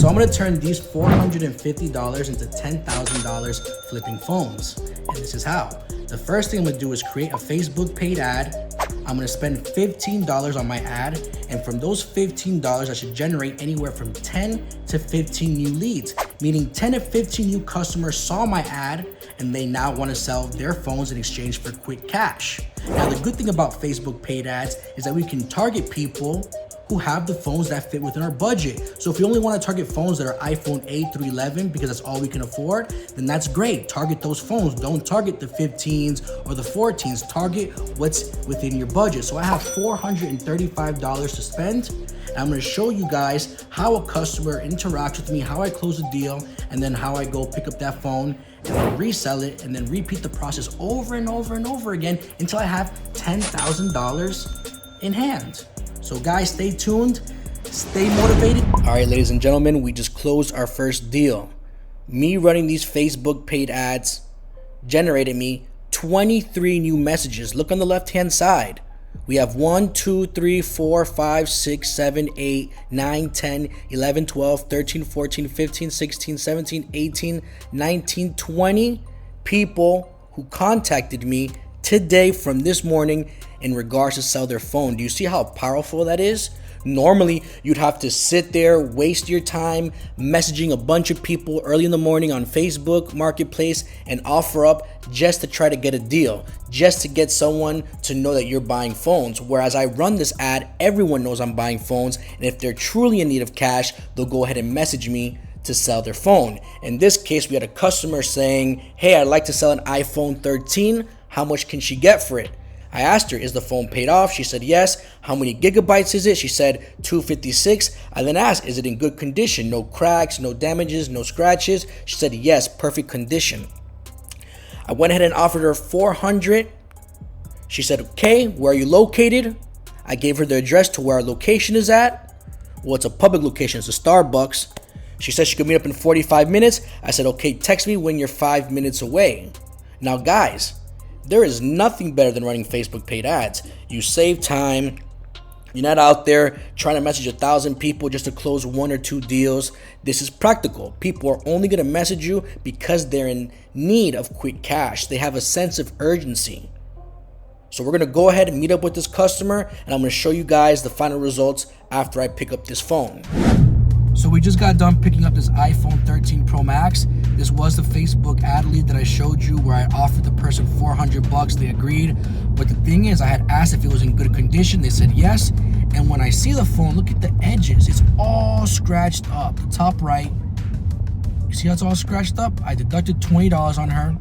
So I'm gonna turn these $450 into $10,000 flipping phones. And this is how. The first thing I'm gonna do is create a Facebook paid ad. I'm gonna spend $15 on my ad, and from those $15, I should generate anywhere from 10 to 15 new leads, meaning 10 to 15 new customers saw my ad and they now wanna sell their phones in exchange for quick cash. Now, the good thing about Facebook paid ads is that we can target people who have the phones that fit within our budget. So if you only want to target phones that are iPhone 8 through 11 because that's all we can afford, then that's great. Target those phones. Don't target the 15s or the 14s. Target what's within your budget. So I have $435 to spend. And I'm going to show you guys how a customer interacts with me, how I close a deal, and then how I go pick up that phone and then resell it and then repeat the process over and over and over again until I have $10,000 in hand. So guys, stay tuned, stay motivated. All right, ladies and gentlemen, we just closed our first deal. Me running these Facebook paid ads generated me 23 new messages. Look on the left-hand side. We have 1, 2, 3, 4, 5, 6, 7, 8, 9, 10, 11, 12, 13, 14, 15, 16, 17, 18, 19, 20 people who contacted me today from this morning in regards to sell their phone. Do you see how powerful that is? Normally, you'd have to sit there, waste your time messaging a bunch of people early in the morning on Facebook Marketplace and offer up just to try to get a deal, just to get someone to know that you're buying phones. Whereas I run this ad, everyone knows I'm buying phones, and if they're truly in need of cash, they'll go ahead and message me to sell their phone. In this case, we had a customer saying, "Hey, I'd like to sell an iPhone 13. How much can she get for it?" I asked her, "Is the phone paid off?" She said yes. "How many gigabytes is it?" She said 256. I then asked, "Is it in good condition? No cracks, no damages, no scratches?" She said yes, perfect condition. I went ahead and offered her 400. She said, "Okay, where are you located?" I gave her the address to where our location is at. Well, it's a public location, it's a Starbucks. She said she could meet up in 45 minutes. I said, "Okay, text me when you're 5 minutes away." Now guys, there is nothing better than running Facebook paid ads. You save time. You're not out there trying to message 1,000 people just to close 1 or 2 deals. This is practical. People are only going to message you because they're in need of quick cash. They have a sense of urgency. So we're going to go ahead and meet up with this customer, and I'm going to show you guys the final results after I pick up this phone. So we just got done picking up this iPhone 13 Pro Max. This was the Facebook ad lead that I showed you where I offered the person $400. They agreed. But the thing is, I had asked if it was in good condition. They said yes. And when I see the phone, look at the edges. It's all scratched up. The top right, you see how it's all scratched up? I deducted $20 on her.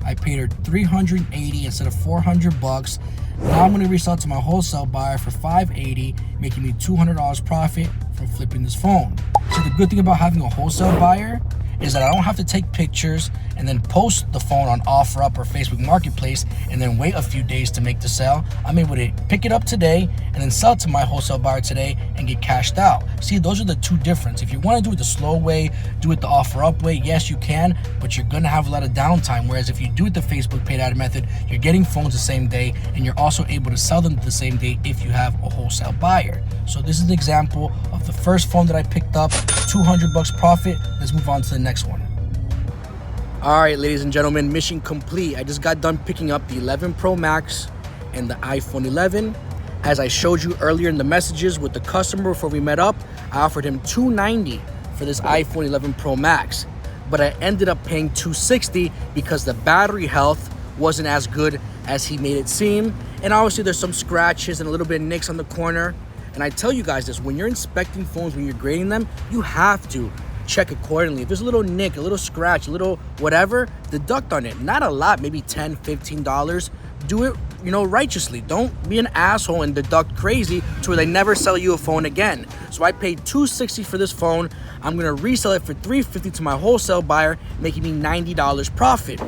I paid her $380 instead of $400. Now I'm going to resell it to my wholesale buyer for $580, making me $200 profit from flipping this phone. So the good thing about having a wholesale buyer is that I don't have to take pictures and then post the phone on OfferUp or Facebook Marketplace and then wait a few days to make the sale. I'm able to pick it up today and then sell it to my wholesale buyer today and get cashed out. See, those are the two differences. If you want to do it the slow way, do it the OfferUp way, yes, you can, but you're going to have a lot of downtime. Whereas if you do it the Facebook paid ad method, you're getting phones the same day and you're also able to sell them the same day if you have a wholesale buyer. So this is an example of the first phone that I picked up, $200 profit. Let's move on to the next one. All right, ladies and gentlemen, mission complete. I just got done picking up the 11 Pro Max and the iPhone 11. As I showed you earlier in the messages with the customer before we met up, I offered him $290 for this iPhone 11 Pro Max, but I ended up paying $260 because the battery health wasn't as good as he made it seem. And obviously there's some scratches and a little bit of nicks on the corner. And I tell you guys this, when you're inspecting phones, when you're grading them, you have to check accordingly. If there's a little nick, a little scratch, a little whatever, deduct on it. Not a lot, maybe $10, $15. Do it, righteously. Don't be an asshole and deduct crazy to where they never sell you a phone again. So I paid $260 for this phone. I'm gonna resell it for $350 to my wholesale buyer, making me $90 profit.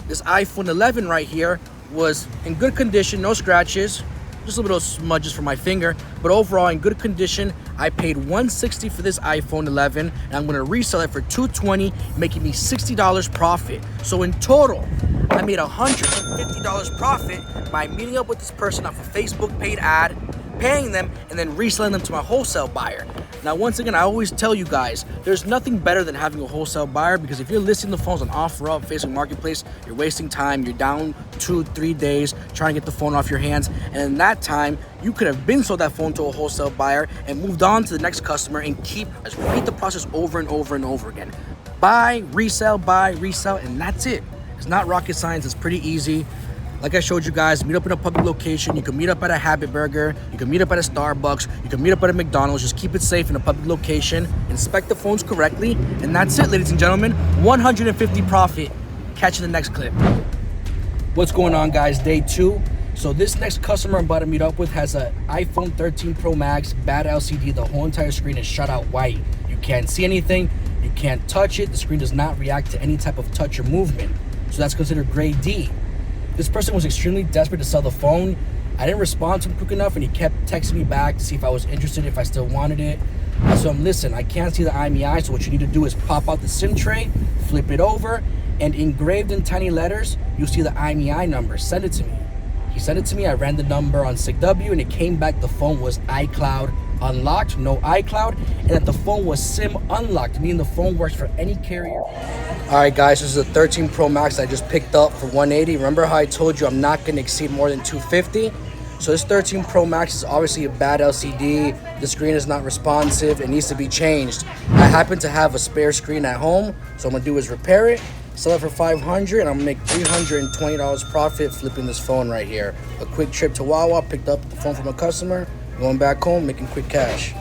This iPhone 11 right here was in good condition, no scratches. Just a little smudges from my finger, but overall in good condition. I paid $160 for this iPhone 11, and I'm gonna resell it for $220, making me $60 profit. So in total, I made $150 profit by meeting up with this person off a Facebook paid ad, paying them, and then reselling them to my wholesale buyer. Now, once again, I always tell you guys, there's nothing better than having a wholesale buyer, because if you're listing the phones on OfferUp, Facebook Marketplace, you're wasting time. You're down 2-3 days trying to get the phone off your hands. And in that time, you could have been sold that phone to a wholesale buyer and moved on to the next customer and repeat the process over and over and over again. Buy, resell, and that's it. It's not rocket science. It's pretty easy. Like I showed you guys, meet up in a public location. You can meet up at a Habit Burger. You can meet up at a Starbucks. You can meet up at a McDonald's. Just keep it safe in a public location. Inspect the phones correctly. And that's it, ladies and gentlemen. 150 profit. Catch you in the next clip. What's going on, guys? Day 2. So this next customer I'm about to meet up with has an iPhone 13 Pro Max, bad LCD. The whole entire screen is shut out white. You can't see anything. You can't touch it. The screen does not react to any type of touch or movement. So that's considered grade D. This person was extremely desperate to sell the phone. I didn't respond to him quick enough, and he kept texting me back to see if I was interested, if I still wanted it. So listen, I can't see the IMEI, so what you need to do is pop out the SIM tray, flip it over, and engraved in tiny letters, you'll see the IMEI number. Send it to me. He sent it to me. I ran the number on SIGW, and it came back the phone was iCloud unlocked, no iCloud, and that the phone was SIM unlocked, meaning the phone works for any carrier. All right, guys, this is a 13 Pro Max I just picked up for $180. Remember how I told you I'm not going to exceed more than $250? So this 13 Pro Max is obviously a bad LCD. The screen is not responsive. It needs to be changed. I happen to have a spare screen at home, so what I'm going to do is repair it, sell it for $500, and I'm going to make $320 profit flipping this phone right here. A quick trip to Wawa, picked up the phone from a customer, going back home, making quick cash.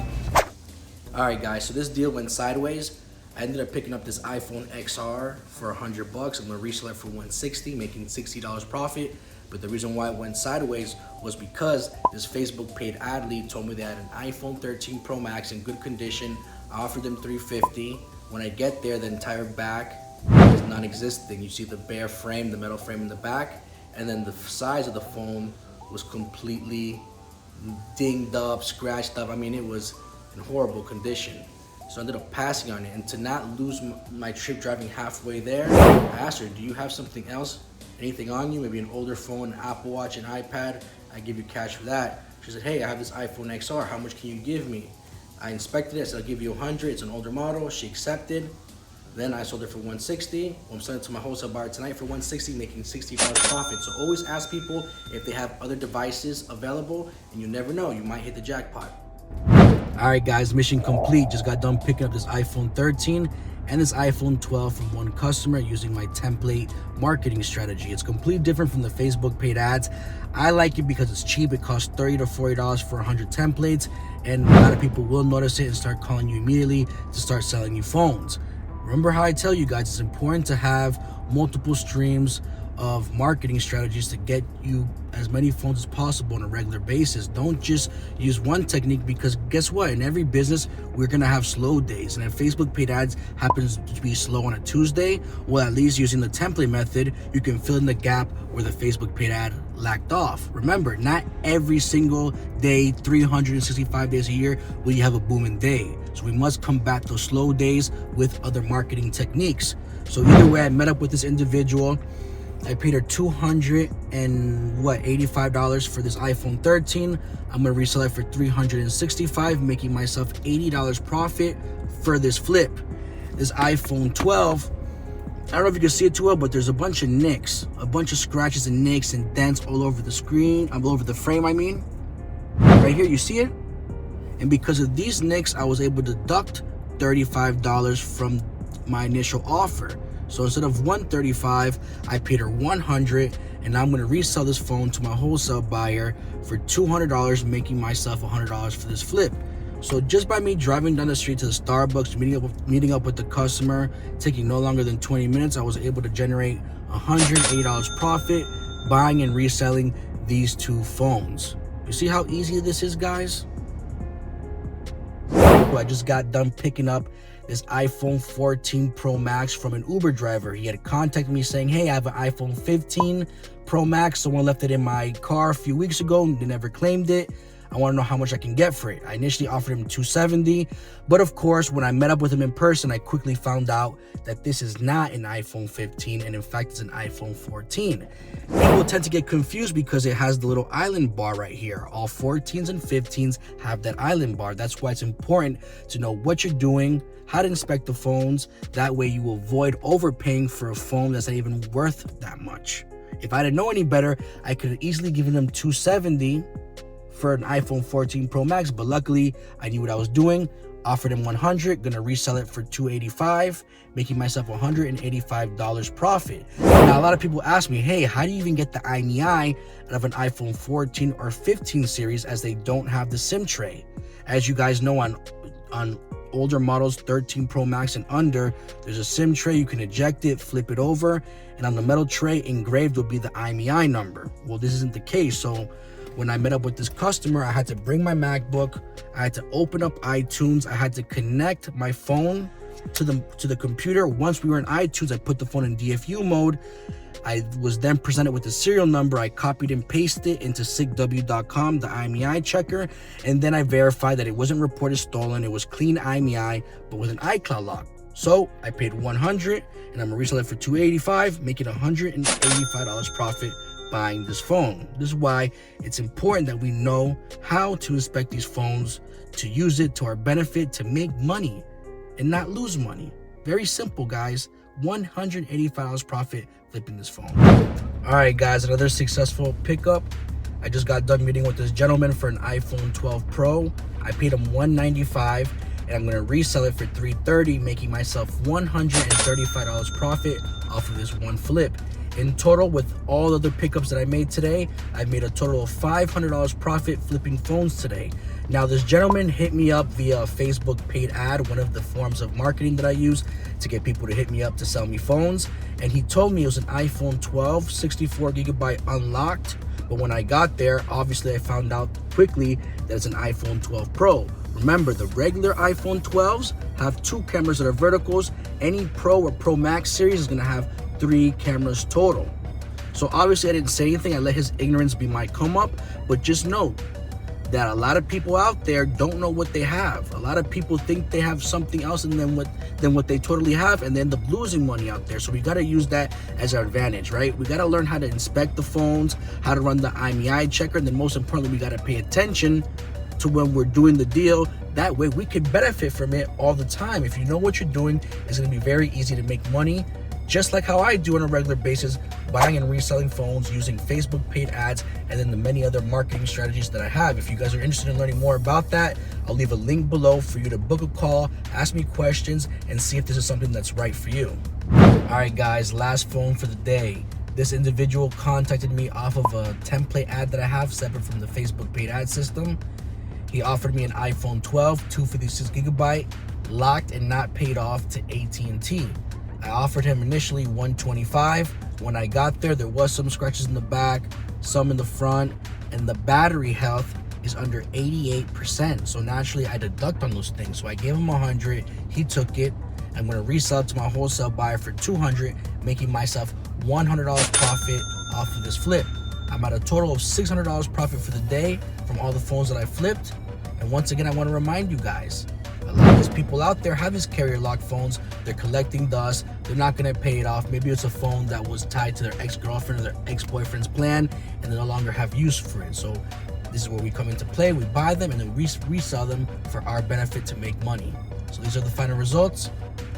All right, guys, so this deal went sideways. I ended up picking up this iPhone XR for $100. I'm gonna resell it for $160, making $60 profit. But the reason why it went sideways was because this Facebook paid ad lead told me they had an iPhone 13 Pro Max in good condition. I offered them $350. When I get there, the entire back is non-existent. You see the bare frame, the metal frame in the back, and then the size of the phone was completely dinged up, scratched up. I mean, it was in horrible condition. So I ended up passing on it, and to not lose my trip driving halfway there, I asked her, do you have something else, anything on you, maybe an older phone, an Apple Watch, an iPad? I give you cash for that. She said, hey, I have this iPhone XR, how much can you give me? I inspected it, I said, I'll give you 100, it's an older model. She accepted. Then I sold it for $160. I'm selling it to my wholesale buyer tonight for $160, making $60 profit. So always ask people if they have other devices available, and you never know, you might hit the jackpot. All right, guys, mission complete. Just got done picking up this iPhone 13 and this iPhone 12 from one customer using my template marketing strategy. It's completely different from the Facebook paid ads. I like it because it's cheap. It costs $30 to $40 for 100 templates, and a lot of people will notice it and start calling you immediately to start selling you phones. Remember how I tell you guys, it's important to have multiple streams of marketing strategies to get you as many phones as possible on a regular basis. Don't just use one technique, because guess what? In every business, we're gonna have slow days. And if Facebook paid ads happens to be slow on a Tuesday, well, at least using the template method, you can fill in the gap where the Facebook paid ad lacked off. Remember, not every single day, 365 days a year, will you have a booming day. So we must combat those slow days with other marketing techniques. So either way, I met up with this individual. I paid her $285 for this iPhone 13. I'm gonna resell it for $365, making myself $80 profit for this flip. This iPhone 12, I don't know if you can see it too well, but there's a bunch of nicks, a bunch of scratches and nicks and dents all over the screen, all over the frame, I mean. Right here, you see it? And because of these nicks, I was able to deduct $35 from my initial offer. So instead of $135, I paid her $100, and now I'm going to resell this phone to my wholesale buyer for $200, making myself $100 for this flip. So just by me driving down the street to the Starbucks, meeting up with the customer, taking no longer than 20 minutes, I was able to generate $180 profit buying and reselling these two phones. You see how easy this is, guys? I just got done picking up this iPhone 14 Pro Max from an Uber driver. He had contacted me saying, hey, I have an iPhone 15 Pro Max. Someone left it in my car a few weeks ago and they never claimed it. I want to know how much I can get for it. I initially offered him $270, but of course, when I met up with him in person, I quickly found out that this is not an iPhone 15, and in fact, it's an iPhone 14. People tend to get confused because it has the little island bar right here. All 14s and 15s have that island bar. That's why it's important to know what you're doing, how to inspect the phones. That way you will avoid overpaying for a phone that's not even worth that much. If I didn't know any better, I could have easily given them $270 for an iPhone 14 Pro Max, but luckily I knew what I was doing. Offered him $100, gonna resell it for $285, making myself $185 profit. Now, a lot of people ask me, hey, how do you even get the IMEI out of an iPhone 14 or 15 series, as they don't have the SIM tray? As you guys know, on older models, 13 Pro Max and under, there's a SIM tray. You can eject it, flip it over, and on the metal tray engraved will be the IMEI number. Well, this isn't the case. So when I met up with this customer, I had to bring my MacBook, I had to open up iTunes, I had to connect my phone to the computer. Once we were in iTunes, I put the phone in DFU mode. I was then presented with the serial number. I copied and pasted it into sigw.com, the IMEI checker, and then I verified that it wasn't reported stolen. It was clean IMEI, but with an iCloud lock. So I paid $100, and I'm gonna resell it for $285, making $185 profit buying this phone. This is why it's important that we know how to inspect these phones, to use it to our benefit, to make money and not lose money. Very simple, guys. $185 profit flipping this phone. All right, guys, another successful pickup. I just got done meeting with this gentleman for an iPhone 12 Pro. I paid him $195, and I'm gonna resell it for $330, making myself $135 profit off of this one flip. In total, with all the other pickups that I made today, I made a total of $500 profit flipping phones today. Now, this gentleman hit me up via a Facebook paid ad, one of the forms of marketing that I use to get people to hit me up to sell me phones. And he told me it was an iPhone 12, 64GB unlocked. But when I got there, obviously I found out quickly that it's an iPhone 12 Pro. Remember, the regular iPhone 12s have 2 cameras that are verticals. Any Pro or Pro Max series is gonna have 3 cameras total. So obviously I didn't say anything. I let his ignorance be my come up, but just note that a lot of people out there don't know what they have. A lot of people think they have something else than what they totally have, and they end up losing money out there. So we gotta use that as our advantage, right? We gotta learn how to inspect the phones, how to run the IMEI checker, and then most importantly, we gotta pay attention to when we're doing the deal. That way we can benefit from it all the time. If you know what you're doing, it's gonna be very easy to make money, just like how I do on a regular basis, buying and reselling phones using Facebook paid ads, and then the many other marketing strategies that I have. If you guys are interested in learning more about that, I'll leave a link below for you to book a call, ask me questions, and see if this is something that's right for you. All right, guys, last phone for the day. This individual contacted me off of a template ad that I have separate from the Facebook paid ad system. He offered me an iPhone 12, 256GB, locked and not paid off to AT&T. I offered him initially $125. When I got there was some scratches in the back, some in the front, and the battery health is under 88%. So naturally I deduct on those things. So I gave him $100, he took it. I'm gonna resell it to my wholesale buyer for $200, making myself $100 profit off of this flip. I'm at a total of $600 profit for the day from all the phones that I flipped. And once again, I wanna remind you guys, a lot of these people out there have these carrier lock phones. They're collecting dust. They're not gonna pay it off. Maybe it's a phone that was tied to their ex-girlfriend or their ex-boyfriend's plan, and they no longer have use for it. So this is where we come into play. We buy them and then resell them for our benefit to make money. So these are the final results.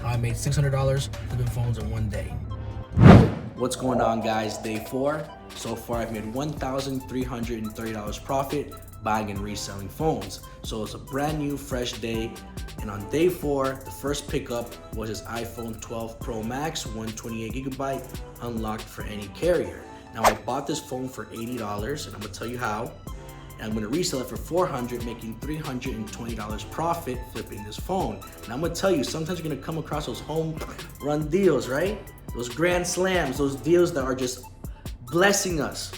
I made $600 flipping phones in one day. What's going on, guys? Day 4. So far, I've made $1,330 profit buying and reselling phones. So it's a brand new, fresh day. And on day 4, the first pickup was his iPhone 12 Pro Max, 128GB, unlocked for any carrier. Now, I bought this phone for $80, and I'm gonna tell you how. And I'm gonna resell it for $400, making $320 profit flipping this phone. And I'm gonna tell you, sometimes you're gonna come across those home run deals, right? Those grand slams, those deals that are just blessing us.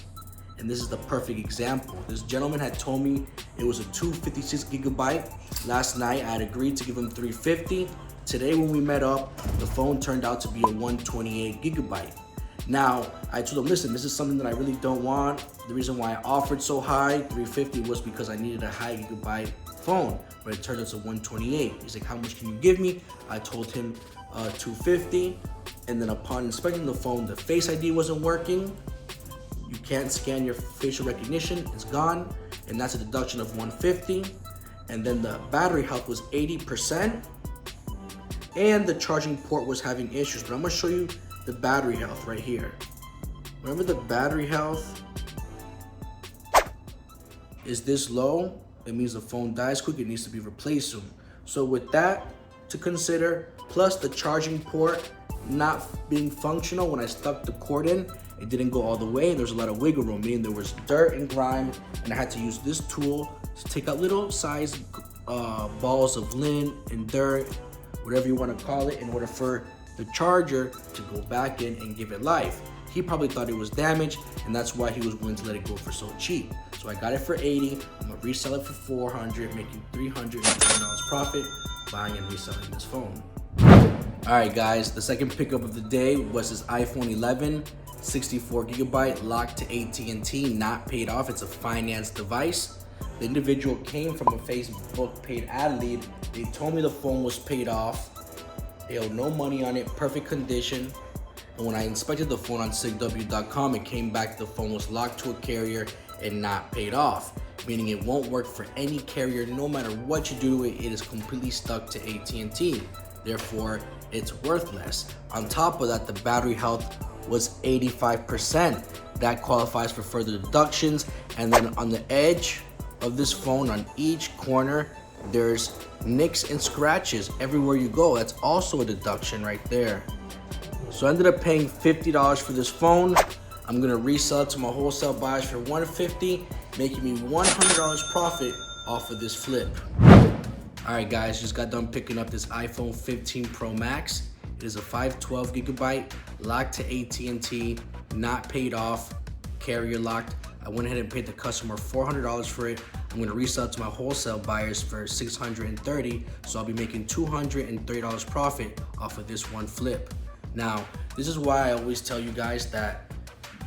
And this is the perfect example. This gentleman had told me it was a 256GB. Last night, I had agreed to give him $350. Today, when we met up, the phone turned out to be a 128GB. Now, I told him, listen, this is something that I really don't want. The reason why I offered so high, $350, was because I needed a high gigabyte phone, but it turned out to $128. He's like, how much can you give me? I told him $250, and then upon inspecting the phone, the Face ID wasn't working. You can't scan your facial recognition, it's gone, and that's a deduction of $150. And then the battery health was 80%, and the charging port was having issues. But I'm gonna show you the battery health right here. Whenever the battery health is this low, it means the phone dies quick, it needs to be replaced soon. So with that to consider, plus the charging port not being functional, when I stuck the cord in, it didn't go all the way, and there's a lot of wiggle room, meaning there was dirt and grime, and I had to use this tool to take out little size balls of lint and dirt, whatever you want to call it, in order for the charger to go back in and give it life. He probably thought it was damaged, and that's why he was willing to let it go for so cheap. So I got it for $80. I'm gonna resell it for $400, making $310 profit buying and reselling this phone. All right, guys, the second pickup of the day was this iPhone 11, 64 gigabyte, locked to AT&T, not paid off. It's a finance device. The individual came from a Facebook paid ad lead. They told me the phone was paid off. They owed no money on it, perfect condition. And when I inspected the phone on sigw.com, it came back the phone was locked to a carrier and not paid off, meaning it won't work for any carrier. No matter what you do to it, it is completely stuck to AT&T. Therefore, it's worthless. On top of that, the battery health was 85%. That qualifies for further deductions. And then on the edge of this phone, on each corner, there's nicks and scratches everywhere you go. That's also a deduction right there. So I ended up paying $50 for this phone. I'm gonna resell it to my wholesale buyers for $150, making me $100 profit off of this flip. All right, guys, just got done picking up this iPhone 15 Pro Max. It is a 512 gigabyte, locked to AT&T, not paid off, carrier locked. I went ahead and paid the customer $400 for it. I'm gonna resell it to my wholesale buyers for $630, so I'll be making $230 profit off of this one flip. Now, this is why I always tell you guys that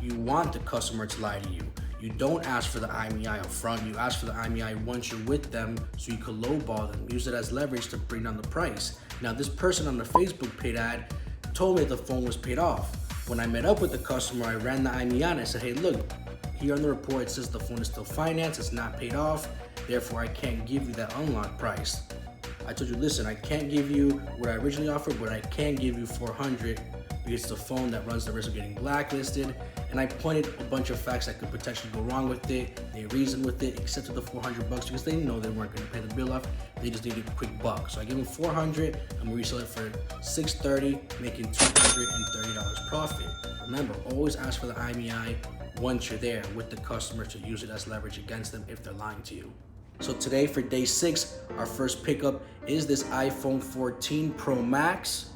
you want the customer to lie to you. You don't ask for the IMEI up front. You ask for the IMEI once you're with them, so you can lowball them. Use it as leverage to bring down the price. Now, this person on the Facebook paid ad told me that the phone was paid off. When I met up with the customer, I ran the IMEI and I said, hey, look, here on the report, it says the phone is still financed, it's not paid off, therefore I can't give you that unlock price. I told you, listen, I can't give you what I originally offered, but I can give you $400 because it's a phone that runs the risk of getting blacklisted. And I pointed a bunch of facts that could potentially go wrong with it. They reasoned with it, accepted the $400 because they know they weren't gonna pay the bill off. They just needed a quick buck. So I gave them $400, I'm gonna resell it for $630, making $230 profit. Remember, always ask for the IMEI once you're there with the customer to use it as leverage against them if they're lying to you. So today for day 6, our first pickup is this iPhone 14 Pro Max,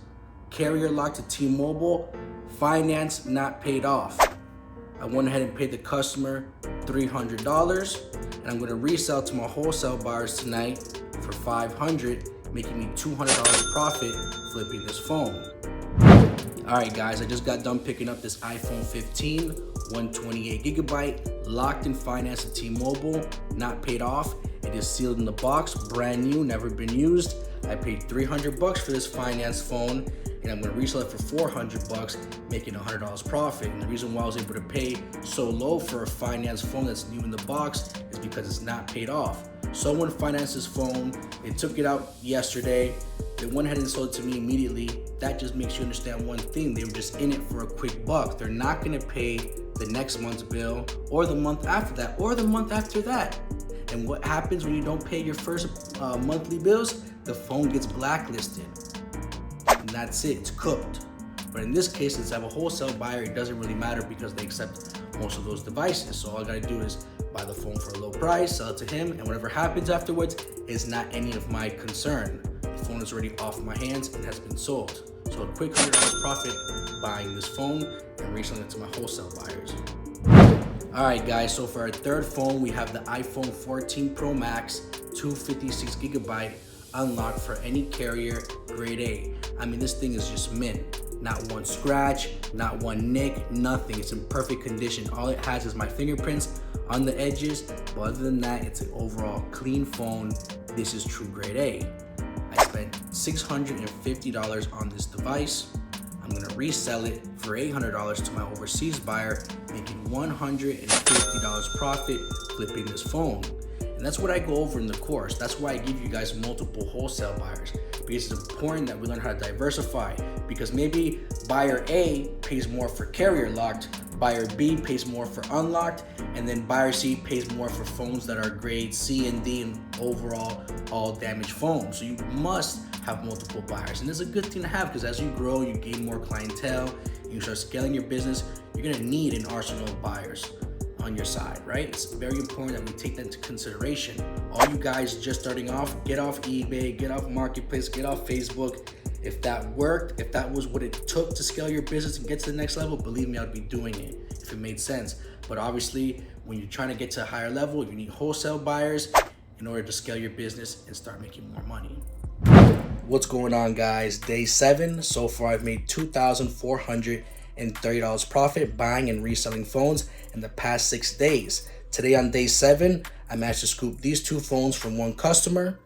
carrier locked to T-Mobile, finance not paid off. I went ahead and paid the customer $300, and I'm gonna resell to my wholesale buyers tonight for $500, making me $200 profit flipping this phone. All right, guys, I just got done picking up this iPhone 15, 128 gigabyte, locked in finance at T-Mobile, not paid off. It is sealed in the box, brand new, never been used. I paid $300 for this finance phone, and I'm gonna resell it for $400, making $100 profit. And the reason why I was able to pay so low for a finance phone that's new in the box is because it's not paid off. Someone financed this phone, they took it out yesterday, they went ahead and sold it to me immediately. That just makes you understand one thing, they were just in it for a quick buck. They're not gonna pay the next month's bill, or the month after that, or the month after that. And what happens when you don't pay your first monthly bills? The phone gets blacklisted. And that's it, it's cooked. But in this case, since I have a wholesale buyer, it doesn't really matter because they accept most of those devices. So all I gotta do is buy the phone for a low price, sell it to him, and whatever happens afterwards is not any of my concern. The phone is already off my hands and has been sold. So a quick $100 profit buying this phone and reselling it to my wholesale buyers. All right, guys, so for our third phone, we have the iPhone 14 Pro Max, 256 gigabyte, unlocked for any carrier, grade A. I mean, this thing is just mint. not one scratch, not one nick, nothing. It's in perfect condition. All it has is my fingerprints on the edges, but other than that, it's an overall clean phone. This is true grade A. I spent $650 on this device. I'm gonna resell it for $800 to my overseas buyer, making $150 profit flipping this phone. And that's what I go over in the course. That's why I give you guys multiple wholesale buyers, because it's important that we learn how to diversify, because maybe buyer A pays more for carrier locked, buyer B pays more for unlocked, and then buyer C pays more for phones that are grade C and D and overall all damaged phones. So you must have multiple buyers, and it's a good thing to have, because as you grow, you gain more clientele, you start scaling your business, you're gonna need an arsenal of buyers on your side, right? It's very important that we take that into consideration. All you guys just starting off, get off eBay, get off Marketplace, get off Facebook. If that worked, if that was what it took to scale your business and get to the next level, believe me, I'd be doing it if it made sense. But obviously, when you're trying to get to a higher level, you need wholesale buyers in order to scale your business and start making more money. What's going on, guys? Day 7. So far, I've made $2,430 profit buying and reselling phones in the past 6 days. Today on day 7, I managed to scoop these 2 phones from one customer,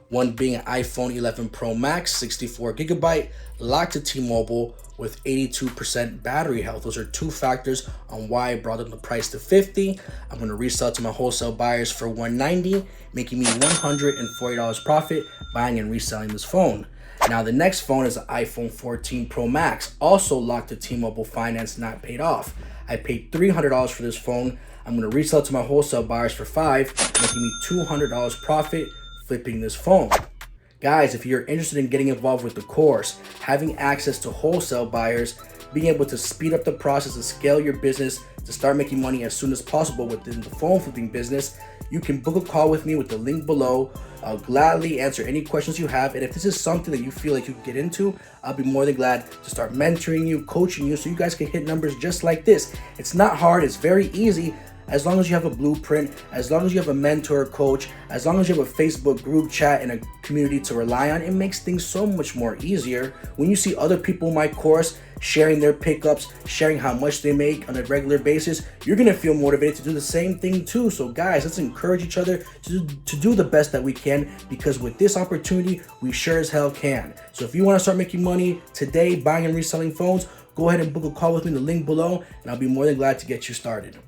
one being an iPhone 11 Pro Max, 64GB, locked to T-Mobile with 82% battery health. Those are 2 factors on why I brought up the price to $50. I'm going to resell to my wholesale buyers for $190, making me $140 profit buying and reselling this phone. Now the next phone is an iPhone 14 Pro Max, also locked to T-Mobile finance, not paid off. I paid $300 for this phone. I'm going to resell to my wholesale buyers for $5, making me $200 profit flipping this phone. Guys, if you're interested in getting involved with the course, having access to wholesale buyers, being able to speed up the process and scale your business to start making money as soon as possible within the phone flipping business, you can book a call with me with the link below. I'll gladly answer any questions you have. And if this is something that you feel like you can get into, I'll be more than glad to start mentoring you, coaching you, so you guys can hit numbers just like this. It's not hard, it's very easy. As long as you have a blueprint, as long as you have a mentor, coach, as long as you have a Facebook group chat and a community to rely on, it makes things so much more easier. When you see other people in my course sharing their pickups, sharing how much they make on a regular basis, you're gonna feel motivated to do the same thing too. So guys, let's encourage each other to do the best that we can, because with this opportunity, we sure as hell can. So if you wanna start making money today buying and reselling phones, go ahead and book a call with me, the link below, and I'll be more than glad to get you started.